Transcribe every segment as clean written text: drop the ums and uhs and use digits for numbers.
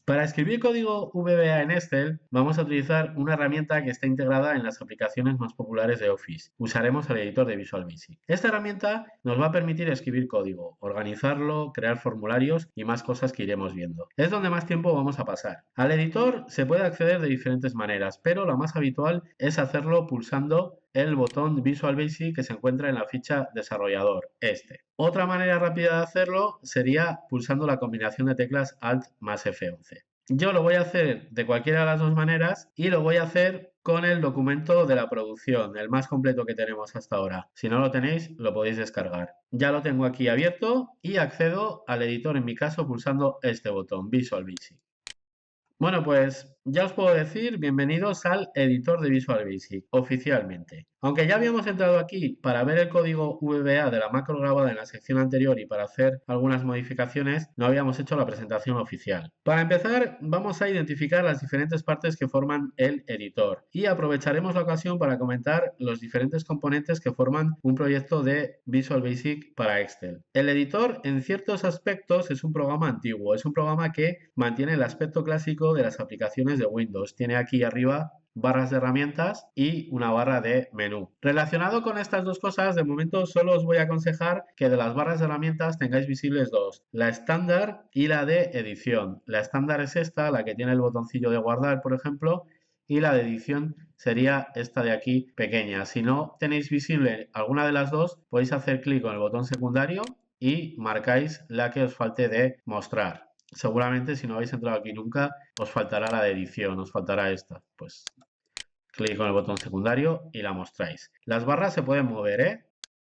Para escribir código VBA en Excel, vamos a utilizar una herramienta que está integrada en las aplicaciones más populares de Office. Usaremos el editor de Visual Basic. Esta herramienta nos va a permitir escribir código, organizarlo, crear formularios y más cosas que iremos viendo. Es donde más tiempo vamos a pasar. Al editor se puede acceder de diferentes maneras, pero la más habitual es hacerlo pulsando el botón Visual Basic que se encuentra en la ficha desarrollador, este. Otra manera rápida de hacerlo sería pulsando la combinación de teclas Alt más F11. Yo lo voy a hacer de cualquiera de las dos maneras y lo voy a hacer con el documento de la producción, el más completo que tenemos hasta ahora. Si no lo tenéis, lo podéis descargar. Ya lo tengo aquí abierto y accedo al editor, en mi caso, pulsando este botón, Visual Basic. Bueno, pues ya os puedo decir, bienvenidos al editor de Visual Basic, oficialmente. Aunque ya habíamos entrado aquí para ver el código VBA de la macro grabada en la sección anterior y para hacer algunas modificaciones, no habíamos hecho la presentación oficial. Para empezar, vamos a identificar las diferentes partes que forman el editor y aprovecharemos la ocasión para comentar los diferentes componentes que forman un proyecto de Visual Basic para Excel. El editor, en ciertos aspectos, es un programa antiguo, es un programa que mantiene el aspecto clásico de las aplicaciones de Windows. Tiene aquí arriba barras de herramientas y una barra de menú. Relacionado con estas dos cosas, de momento solo os voy a aconsejar que de las barras de herramientas tengáis visibles dos, la estándar y la de edición. La estándar es esta, la que tiene el botoncillo de guardar, por ejemplo, y la de edición sería esta de aquí pequeña. Si no tenéis visible alguna de las dos, podéis hacer clic con el botón secundario y marcáis la que os falte de mostrar. Seguramente si no habéis entrado aquí nunca, os faltará la de edición, os faltará esta. Pues clic con el botón secundario y la mostráis. Las barras se pueden mover, ¿eh?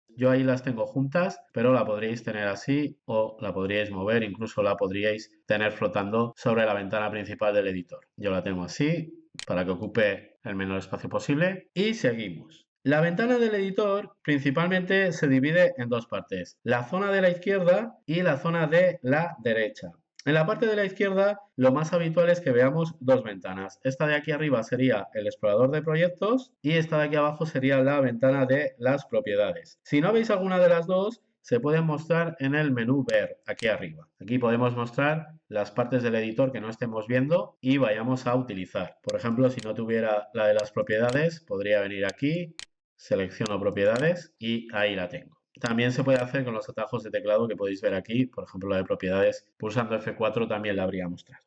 Yo ahí las tengo juntas, pero la podríais tener así o la podríais mover, incluso la podríais tener flotando sobre la ventana principal del editor. Yo la tengo así para que ocupe el menor espacio posible y seguimos. La ventana del editor principalmente se divide en dos partes, la zona de la izquierda y la zona de la derecha. En la parte de la izquierda, lo más habitual es que veamos dos ventanas. Esta de aquí arriba sería el explorador de proyectos y esta de aquí abajo sería la ventana de las propiedades. Si no veis alguna de las dos, se pueden mostrar en el menú Ver, aquí arriba. Aquí podemos mostrar las partes del editor que no estemos viendo y vayamos a utilizar. Por ejemplo, si no tuviera la de las propiedades, podría venir aquí, selecciono propiedades y ahí la tengo. También se puede hacer con los atajos de teclado que podéis ver aquí, por ejemplo la de propiedades, pulsando F4 también la habría mostrado.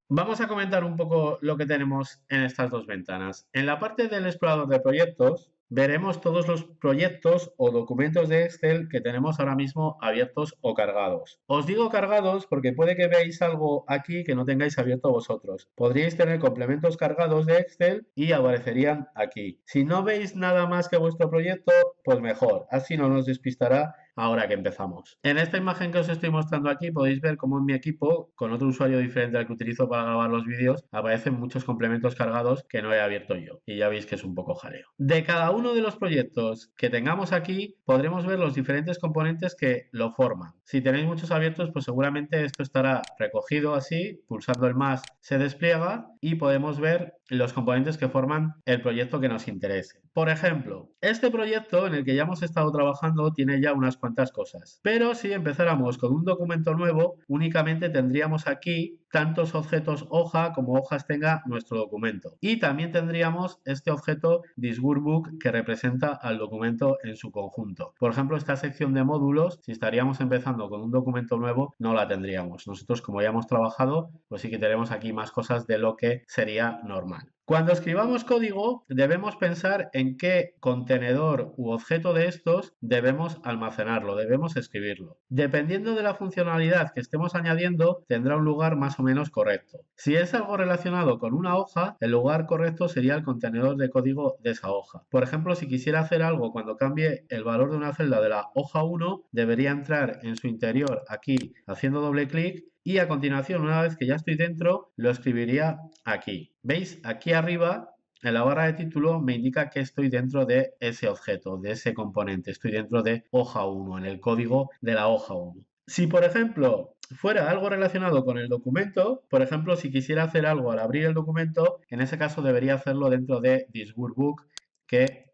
Vamos a comentar un poco lo que tenemos en estas dos ventanas. En la parte del explorador de proyectos veremos todos los proyectos o documentos de Excel que tenemos ahora mismo abiertos o cargados. Os digo cargados porque puede que veáis algo aquí que no tengáis abierto vosotros. Podríais tener complementos cargados de Excel y aparecerían aquí. Si no veis nada más que vuestro proyecto, pues mejor. Así no nos despistará ahora que empezamos. En esta imagen que os estoy mostrando aquí podéis ver cómo en mi equipo, con otro usuario diferente al que utilizo para grabar los vídeos, aparecen muchos complementos cargados que no he abierto yo. Y ya veis que es un poco jaleo. De cada uno de los proyectos que tengamos aquí, podremos ver los diferentes componentes que lo forman. Si tenéis muchos abiertos, pues seguramente esto estará recogido así, pulsando el más se despliega y podemos ver los componentes que forman el proyecto que nos interese. Por ejemplo, este proyecto en el que ya hemos estado trabajando tiene ya unas cuantas cosas, pero si empezáramos con un documento nuevo, únicamente tendríamos aquí tantos objetos hoja como hojas tenga nuestro documento. Y también tendríamos este objeto ThisWorkbook que representa al documento en su conjunto. Por ejemplo, esta sección de módulos, si estaríamos empezando con un documento nuevo, no la tendríamos. Nosotros, como ya hemos trabajado, pues sí que tenemos aquí más cosas de lo que sería normal. Cuando escribamos código, debemos pensar en qué contenedor u objeto de estos debemos almacenarlo, debemos escribirlo. Dependiendo de la funcionalidad que estemos añadiendo, tendrá un lugar más o menos correcto. Si es algo relacionado con una hoja, el lugar correcto sería el contenedor de código de esa hoja. Por ejemplo, si quisiera hacer algo cuando cambie el valor de una celda de la hoja 1, debería entrar en su interior aquí haciendo doble clic y a continuación, una vez que ya estoy dentro, lo escribiría aquí. ¿Veis? Aquí arriba, en la barra de título, me indica que estoy dentro de ese objeto, de ese componente. Estoy dentro de hoja 1, en el código de la hoja 1. Si, por ejemplo, fuera algo relacionado con el documento, por ejemplo, si quisiera hacer algo al abrir el documento, en ese caso debería hacerlo dentro de ThisWorkbook, que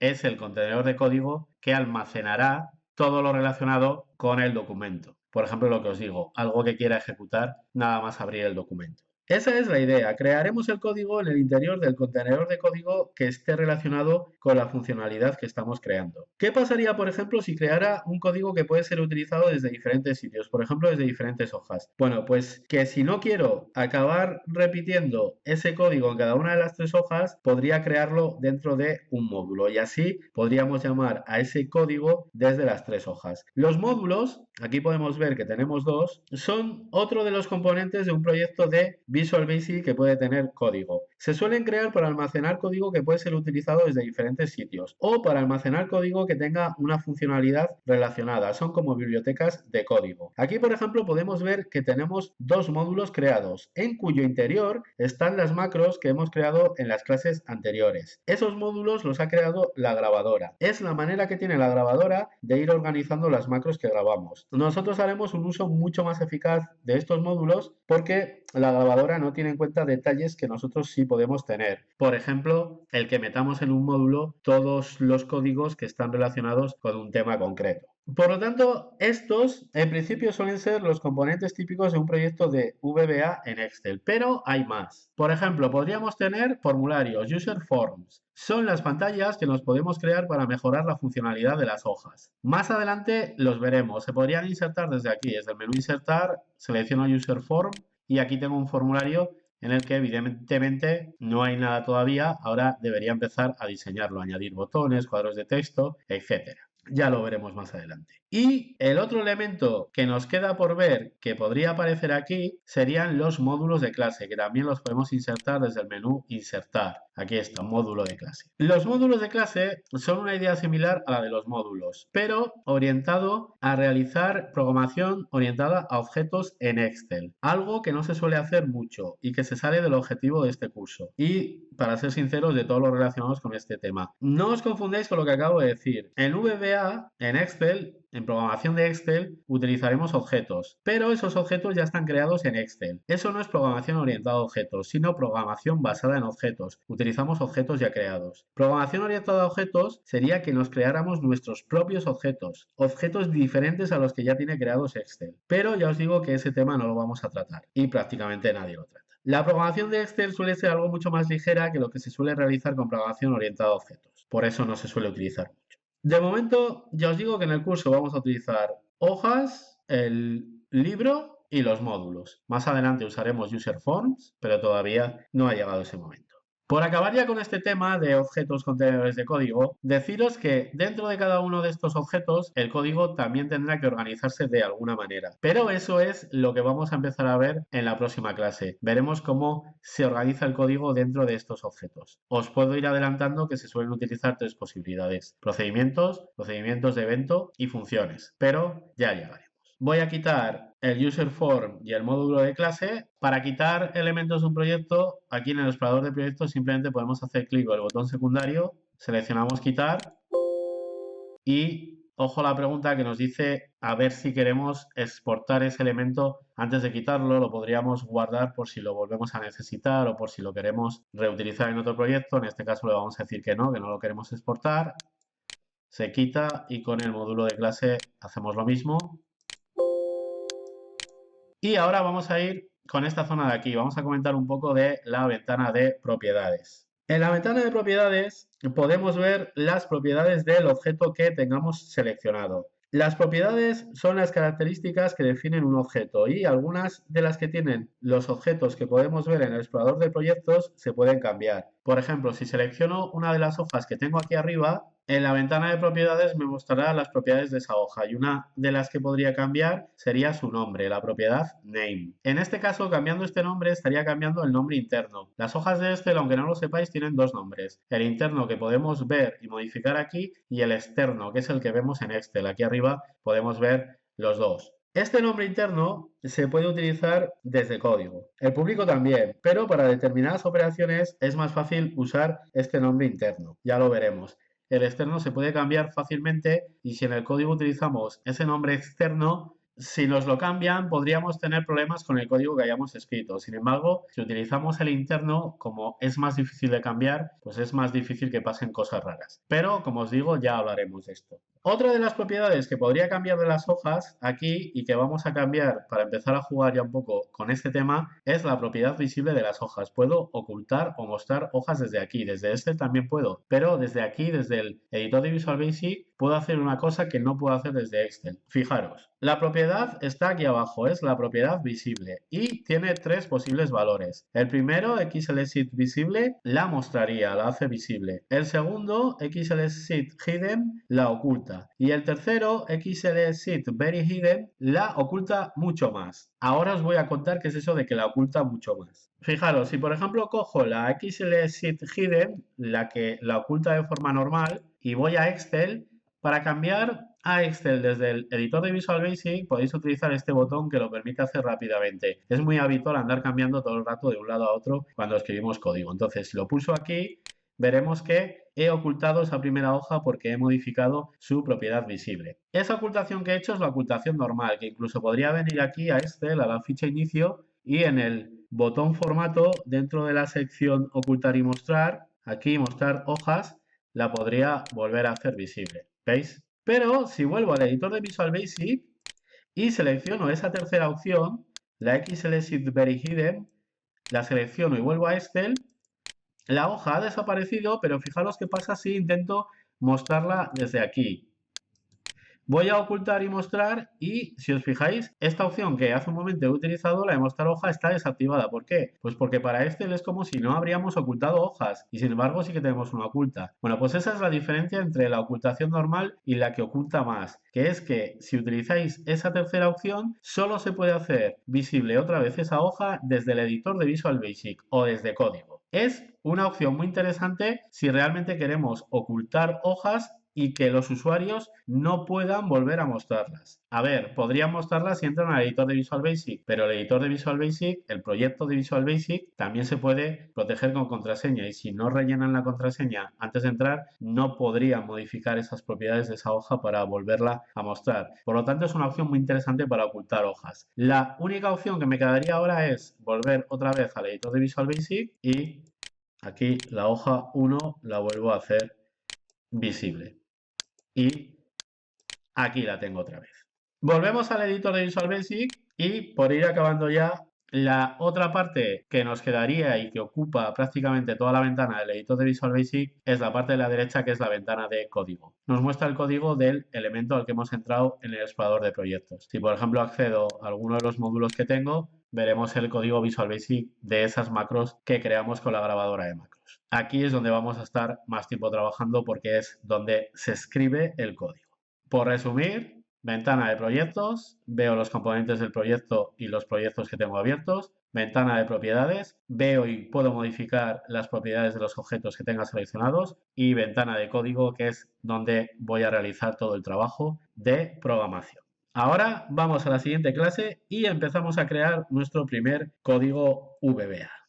es el contenedor de código que almacenará todo lo relacionado con el documento. por ejemplo, lo que os digo, algo que quiera ejecutar nada más abrir el documento. Esa es la idea. Crearemos el código en el interior del contenedor de código que esté relacionado con la funcionalidad que estamos creando. ¿Qué pasaría, por ejemplo, si creara un código que puede ser utilizado desde diferentes sitios, por ejemplo, desde diferentes hojas? Bueno, pues que si no quiero acabar repitiendo ese código en cada una de las 3 hojas, podría crearlo dentro de un módulo y así podríamos llamar a ese código desde las 3 hojas. Los módulos, aquí podemos ver que tenemos 2, son otro de los componentes de un proyecto de Visual Basic que puede tener código. Se suelen crear para almacenar código que puede ser utilizado desde diferentes sitios o para almacenar código que tenga una funcionalidad relacionada. Son como bibliotecas de código. Aquí, por ejemplo, podemos ver que tenemos 2 módulos creados, en cuyo interior están las macros que hemos creado en las clases anteriores. Esos módulos los ha creado la grabadora. Es la manera que tiene la grabadora de ir organizando las macros que grabamos. Nosotros haremos un uso mucho más eficaz de estos módulos porque la grabadora no tiene en cuenta detalles que nosotros sí podemos tener. Por ejemplo, el que metamos en un módulo todos los códigos que están relacionados con un tema concreto. Por lo tanto, estos en principio suelen ser los componentes típicos de un proyecto de VBA en Excel, pero hay más. Por ejemplo, podríamos tener formularios, user forms. Son las pantallas que nos podemos crear para mejorar la funcionalidad de las hojas. Más adelante los veremos. Se podrían insertar desde aquí, desde el menú insertar, selecciono user form y aquí tengo un formulario en el que evidentemente no hay nada todavía. Ahora debería empezar a diseñarlo, añadir botones, cuadros de texto, etcétera. Ya lo veremos más adelante. Y el otro elemento que nos queda por ver que podría aparecer aquí serían los módulos de clase, que también los podemos insertar desde el menú insertar. Aquí está, módulo de clase. Los módulos de clase son una idea similar a la de los módulos, pero orientado a realizar programación orientada a objetos en Excel. Algo que no se suele hacer mucho y que se sale del objetivo de este curso. Y, para ser sinceros, de todos los relacionados con este tema. No os confundáis con lo que acabo de decir. En VBA, en Excel, en programación de Excel utilizaremos objetos, pero esos objetos ya están creados en Excel. Eso no es programación orientada a objetos, sino programación basada en objetos. Utilizamos objetos ya creados. Programación orientada a objetos sería que nos creáramos nuestros propios objetos, objetos diferentes a los que ya tiene creados Excel. Pero ya os digo que ese tema no lo vamos a tratar y prácticamente nadie lo trata. La programación de Excel suele ser algo mucho más ligera que lo que se suele realizar con programación orientada a objetos. Por eso no se suele utilizar mucho. De momento, ya os digo que en el curso vamos a utilizar hojas, el libro y los módulos. Más adelante usaremos user forms, pero todavía no ha llegado ese momento. Por acabar ya con este tema de objetos contenedores de código, deciros que dentro de cada uno de estos objetos el código también tendrá que organizarse de alguna manera. Pero eso es lo que vamos a empezar a ver en la próxima clase. Veremos cómo se organiza el código dentro de estos objetos. Os puedo ir adelantando que se suelen utilizar 3 posibilidades: procedimientos, procedimientos de evento y funciones. Pero ya llegaremos. Voy a quitar el user form y el módulo de clase. Para quitar elementos de un proyecto, aquí en el explorador de proyectos simplemente podemos hacer clic con el botón secundario, seleccionamos quitar y ojo a la pregunta que nos dice a ver si queremos exportar ese elemento antes de quitarlo. Lo podríamos guardar por si lo volvemos a necesitar o por si lo queremos reutilizar en otro proyecto. En este caso le vamos a decir que no lo queremos exportar. Se quita y con el módulo de clase hacemos lo mismo. Y ahora vamos a ir con esta zona de aquí. Vamos a comentar un poco de la ventana de propiedades. En la ventana de propiedades podemos ver las propiedades del objeto que tengamos seleccionado. Las propiedades son las características que definen un objeto y algunas de las que tienen los objetos que podemos ver en el explorador de proyectos se pueden cambiar. Por ejemplo, si selecciono una de las hojas que tengo aquí arriba, en la ventana de propiedades me mostrará las propiedades de esa hoja y una de las que podría cambiar sería su nombre, la propiedad name. En este caso, cambiando este nombre, estaría cambiando el nombre interno. Las hojas de Excel, aunque no lo sepáis, tienen 2 nombres. El interno que podemos ver y modificar aquí y el externo, que es el que vemos en Excel. Aquí arriba podemos ver los 2. Este nombre interno se puede utilizar desde código. El público también, pero para determinadas operaciones es más fácil usar este nombre interno. Ya lo veremos. El externo se puede cambiar fácilmente y si en el código utilizamos ese nombre externo, Si nos lo cambian, podríamos tener problemas con el código que hayamos escrito. Sin embargo, si utilizamos el interno, como es más difícil de cambiar, pues es más difícil que pasen cosas raras. Pero, como os digo, ya hablaremos de esto. Otra de las propiedades que podría cambiar de las hojas aquí y que vamos a cambiar para empezar a jugar ya un poco con este tema es la propiedad visible de las hojas. Puedo ocultar o mostrar hojas desde aquí. Desde este también puedo, pero desde aquí, desde el editor de Visual Basic, puedo hacer una cosa que no puedo hacer desde Excel. Fijaros, la propiedad está aquí abajo, es la propiedad visible y tiene tres posibles valores. El primero, XLSheet visible, la mostraría, la hace visible. El segundo, XLSheet hidden, la oculta. Y el tercero, XLSheet very hidden, la oculta mucho más. Ahora os voy a contar qué es eso de que la oculta mucho más. Fijaros, si por ejemplo cojo la XLSheet hidden, la que la oculta de forma normal, y voy a Excel, para cambiar a Excel desde el editor de Visual Basic podéis utilizar este botón que lo permite hacer rápidamente. Es muy habitual andar cambiando todo el rato de un lado a otro cuando escribimos código. Entonces, si lo pulso aquí, veremos que he ocultado esa primera hoja porque he modificado su propiedad visible. Esa ocultación que he hecho es la ocultación normal, que incluso podría venir aquí a Excel, a la ficha inicio, y en el botón formato, dentro de la sección ocultar y mostrar, aquí mostrar hojas, la podría volver a hacer visible. ¿Veis? Pero si vuelvo al editor de Visual Basic y selecciono esa tercera opción, la XLSheet Very Hidden, la selecciono y vuelvo a Excel, la hoja ha desaparecido, pero fijaros qué pasa si intento mostrarla desde aquí. Voy a ocultar y mostrar y si os fijáis, esta opción que hace un momento he utilizado, la de mostrar hoja, está desactivada. ¿Por qué? Pues porque para Excel es como si no habríamos ocultado hojas y sin embargo sí que tenemos una oculta. Bueno, pues esa es la diferencia entre la ocultación normal y la que oculta más, que es que si utilizáis esa tercera opción, solo se puede hacer visible otra vez esa hoja desde el editor de Visual Basic o desde código. Es una opción muy interesante si realmente queremos ocultar hojas y que los usuarios no puedan volver a mostrarlas. A ver, podrían mostrarlas si entran al editor de Visual Basic, pero el editor de Visual Basic, el proyecto de Visual Basic, también se puede proteger con contraseña y si no rellenan la contraseña antes de entrar, no podrían modificar esas propiedades de esa hoja para volverla a mostrar. Por lo tanto, es una opción muy interesante para ocultar hojas. La única opción que me quedaría ahora es volver otra vez al editor de Visual Basic y aquí la hoja 1 la vuelvo a hacer visible. Y aquí la tengo otra vez. Volvemos al editor de Visual Basic y por ir acabando ya, la otra parte que nos quedaría y que ocupa prácticamente toda la ventana del editor de Visual Basic es la parte de la derecha que es la ventana de código. Nos muestra el código del elemento al que hemos entrado en el explorador de proyectos. Si por ejemplo accedo a alguno de los módulos que tengo, veremos el código Visual Basic de esas macros que creamos con la grabadora de macros. Aquí es donde vamos a estar más tiempo trabajando porque es donde se escribe el código. Por resumir, ventana de proyectos, veo los componentes del proyecto y los proyectos que tengo abiertos, ventana de propiedades, veo y puedo modificar las propiedades de los objetos que tenga seleccionados y ventana de código que es donde voy a realizar todo el trabajo de programación. Ahora vamos a la siguiente clase y empezamos a crear nuestro primer código VBA.